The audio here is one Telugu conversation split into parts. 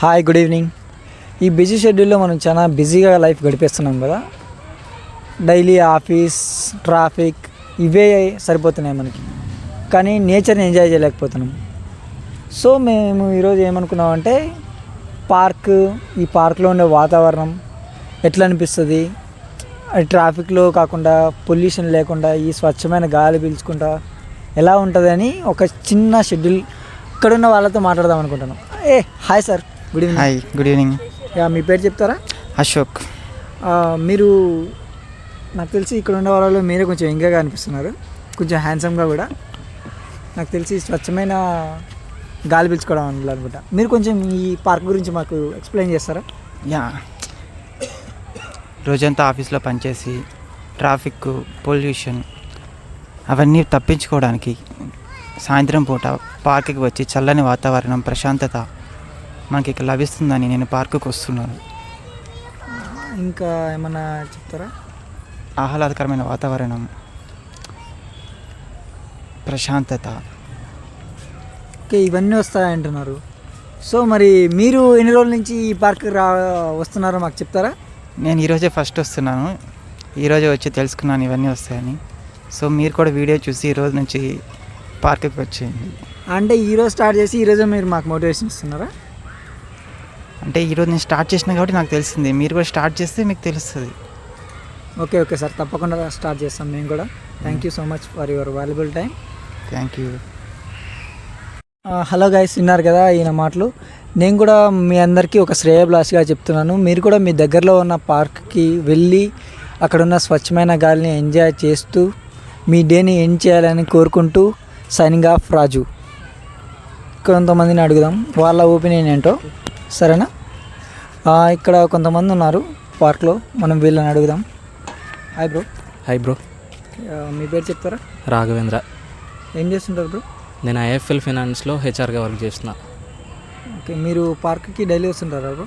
Hi, good evening. ఈ బిజీ షెడ్యూల్లో మనం చాలా బిజీగా లైఫ్ గడిపేస్తున్నాం కదా. డైలీ ఆఫీస్, ట్రాఫిక్ ఇవే సరిపోతున్నాయి మనకి. కానీ నేచర్ని ఎంజాయ్ చేయలేకపోతున్నాం. సో మేము ఈరోజు ఏమనుకున్నామంటే ఈ పార్క్లో ఉండే వాతావరణం ఎట్లా అనిపిస్తుంది, ట్రాఫిక్లో కాకుండా పొల్యూషన్ లేకుండా ఈ స్వచ్ఛమైన గాలి పీల్చుకుంటా ఎలా ఉంటుందని ఒక చిన్న షెడ్యూల్ ఇక్కడున్న వాళ్ళతో మాట్లాడదాం అనుకుంటున్నాం. Hi sir, good evening. Hi, good evening. మీ పేరు చెప్తారా? అశోక్. మీరు నాకు తెలిసి ఇక్కడ ఉండే వాళ్ళలో మీరే కొంచెం యంగ్గా అనిపిస్తున్నారు, కొంచెం హ్యాండ్సమ్గా కూడా. నాకు తెలిసి స్వచ్ఛమైన గాలి పీల్చుకోవడం అనుకుంటా. మీరు కొంచెం ఈ పార్క్ గురించి మాకు ఎక్స్ప్లెయిన్ చేస్తారా? యా, రోజంతా ఆఫీస్లో పనిచేసి ట్రాఫిక్, పొల్యూషన్ అవన్నీ తప్పించుకోవడానికి సాయంత్రం పూట పార్కుకి వచ్చి చల్లని వాతావరణం, ప్రశాంతత మనకి ఇక్కడ లభిస్తుందని నేను పార్కుకి వస్తున్నాను. ఇంకా ఏమన్నా చెప్తారా? ఆహ్లాదకరమైన వాతావరణం, ప్రశాంతత. ఓకే, ఇవన్నీ వస్తాయంటున్నారు. సో మరి మీరు ఎన్ని రోజుల నుంచి ఈ పార్క్కి వస్తున్నారో మాకు చెప్తారా? నేను ఈరోజే ఫస్ట్ వస్తున్నాను. ఈరోజే వచ్చి తెలుసుకున్నాను ఇవన్నీ వస్తాయని. సో మీరు కూడా వీడియో చూసి ఈరోజు నుంచి పార్క్కి వచ్చేయండి. అంటే ఈరోజు స్టార్ట్ చేసి ఈరోజు మీరు మాకు మోటివేషన్ ఇస్తున్నారా? అంటే ఈరోజు నేను స్టార్ట్ చేసిన కాబట్టి నాకు తెలిసింది, మీరు కూడా స్టార్ట్ చేస్తే మీకు తెలుస్తుంది. ఓకే సార్, తప్పకుండా స్టార్ట్ చేస్తాం మేము కూడా. Thank you so much for your valuable time. Thank you. Hello guys, విన్నారు కదా ఈయన మాటలు. నేను కూడా మీ అందరికీ ఒక శ్రేయభిలాషిగా చెప్తున్నాను. మీరు కూడా మీ దగ్గరలో ఉన్న పార్క్కి వెళ్ళి అక్కడున్న స్వచ్ఛమైన గాలిని ఎంజాయ్ చేస్తూ మీ డేని ఎండ్ చేయాలని కోరుకుంటూ సైనింగ్ ఆఫ్, రాజు. కొంతమందిని అడుగుదాం వాళ్ళ ఒపీనియన్ ఏంటో, సరేనా? ఇక్కడ కొంతమంది ఉన్నారు పార్క్లో, మనం వీళ్ళని అడుగుదాం. Hi bro. Hi bro. మీ పేరు చెప్తారా? రాఘవేంద్ర. ఏం చేస్తుంటారు బ్రో? నేను ఐఎఫ్ఎల్ ఫైనాన్స్లో హెచ్ఆర్గా వర్క్ చేస్తున్నా. ఓకే, మీరు పార్క్కి డైలీ వస్తుంటారా బ్రో?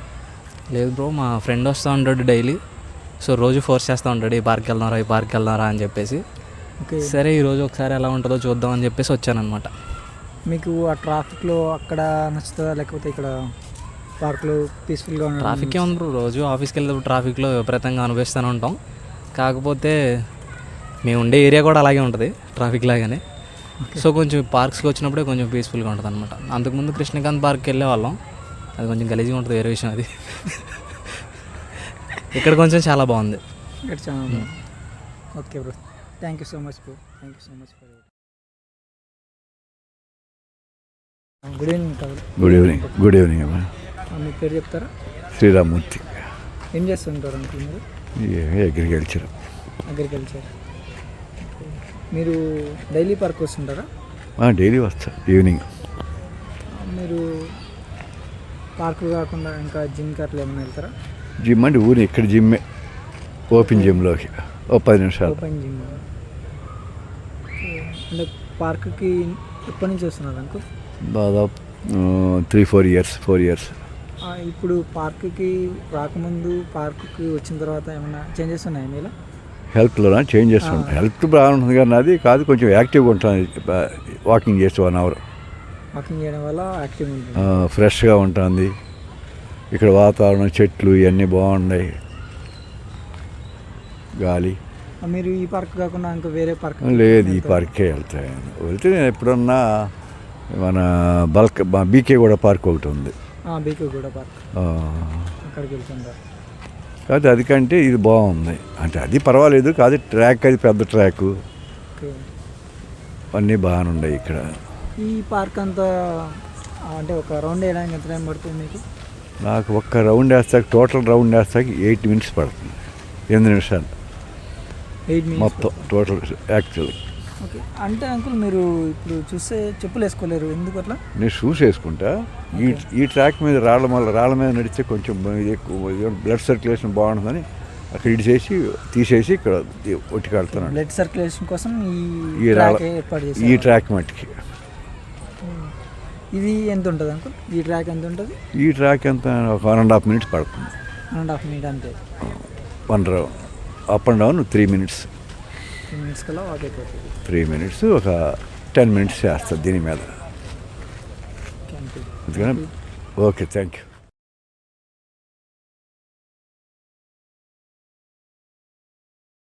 లేదు బ్రో, మా ఫ్రెండ్ వస్తూ ఉంటాడు డైలీ. సో రోజు ఫోర్స్ చేస్తూ ఉంటాడు, ఈ పార్క్కి వెళ్దారా, ఈ పార్క్కి వెళ్దారా అని చెప్పేసి. ఓకే, సరే ఈరోజు ఒకసారి ఎలా ఉంటుందో చూద్దాం అని చెప్పేసి వచ్చానమాట. మీకు ఆ ట్రాఫిక్లో అక్కడ నచ్చుతుందా, లేకపోతే ఇక్కడ పార్క్లో పీస్ఫుల్గా ఉండడం? ట్రాఫిక్ ఉంది బ్రో, రోజు ఆఫీస్కి వెళ్ళేటప్పుడు ట్రాఫిక్లో విపరీతంగా అనుభవిస్తూనే ఉంటాం. కాకపోతే మేము ఉండే ఏరియా కూడా అలాగే ఉంటుంది, ట్రాఫిక్ లాగానే. సో కొంచెం పార్క్స్కి వచ్చినప్పుడే కొంచెం పీస్ఫుల్గా ఉంటుంది అనమాట. అంతకుముందు కృష్ణకాంత్ పార్క్కి వెళ్ళే వాళ్ళం, అది కొంచెం గలీజ్గా ఉంటుంది, వేరే విషయం అది. ఇక్కడ కొంచెం చాలా బాగుంది. ఇక్కడ చాలా బాగుంది. Okay bro, thank you so much bro. Thank you so much for good evening. Good evening. Good evening అమ్మా. మీ పేరు చెప్తారా? శ్రీరామ్మూర్తి. ఏం చేస్తుంటారు అంకుల్ మీరు? అగ్రికల్చర్. మీరు డైలీ పార్క్ వస్తుంటారా? డైలీ వస్తా ఈవినింగ్. మీరు పార్క్ కాకుండా ఇంకా జిమ్ అట్లా ఏమైనా వెళ్తారా? జిమ్ అంటే ఊరి ఇక్కడ జిమ్మే, ఓపెన్ జిమ్లోకి 10 నిమిషాలు. ఓపెన్ జిమ్ అంటే పార్క్కి ఎప్పటి నుంచి వస్తున్నారు అంకుల్? దాదాపు 3-4 ఇయర్స్. ఇప్పుడు పార్క్కి రాకముందు పార్క్కి వచ్చిన తర్వాత ఏమైనా చేంజెస్ ఉన్నాయా మీలో? హెల్త్లో చేంజెస్ ఉంటాయి. హెల్త్ బాగుంటుంది కానీ అది కాదు, కొంచెం యాక్టివ్గా ఉంటుంది. వాకింగ్ చేస్తే 1 అవర్ వాకింగ్ చేయడం వల్ల యాక్టివ్గా ఉంటుంది, ఫ్రెష్గా ఉంటుంది. ఇక్కడ వాతావరణం, చెట్లు ఇవన్నీ బాగున్నాయి, గాలి. మీరు ఈ పార్క్ కాకుండా ఇంకా వేరే పార్క్? లేదు, ఈ పార్కే వెళ్తే నేను ఎప్పుడన్నా మన బీకే కూడా పార్క్ ఒకటి ఉంది, బీకే కూడా పార్క్, అక్కడికి వెళ్తుంటారు. కాదు అది కంటే ఇది బాగుంది. అంటే అది పర్వాలేదు కాదు, ట్రాక్ అది పెద్ద ట్రాక్, అన్నీ బాగానే ఉన్నాయి ఇక్కడ. ఈ పార్క్ అంతా అంటే ఒక రౌండ్ వేయడానికి ఎంత టైం పడుతుంది మీకు? నాకు ఒక్క రౌండ్ వేస్తాక, టోటల్ రౌండ్ వేస్తాక 8 మినిట్స్ పడుతుంది. 8 నిమిషాలు 8 మినిట్స్ మొత్తం టోటల్ యాక్చువల్. ఓకే, అంటే అంకుల్ మీరు ఇప్పుడు చూస్తే చెప్పులు వేసుకోలేరు, ఎందుకు అట్లా? నేను షూస్ వేసుకుంటా. ఈ ట్రాక్ మీద రాళ్ళ మీద నడిస్తే కొంచెం ఎక్కువ బ్లడ్ సర్క్యులేషన్ బాగుంటుందని అక్కడ తీసేసి ఇక్కడ ఒట్టికాడుతున్నాను. బ్లడ్ సర్క్యులేషన్ కోసం ఈ ట్రాక్ మట్టికి. ఇది ఎంత ఉంటుంది అంకుల్? ఈ ట్రాక్ ఎంత ఉంటుంది? ఈ ట్రాక్ ఎంత ఒక 1.5 మినిట్స్ పడుతుంది. 1.5 మినిట్ అంతే. 1 round up and down 3 minutes. 3 minutes కల్లా వాక్ అయిపోతుంది. 3 మినిట్స్ ఒక 10 మినిట్స్ చేస్తుంది దీని మీద. అందుకని ఓకే, థ్యాంక్ యూ.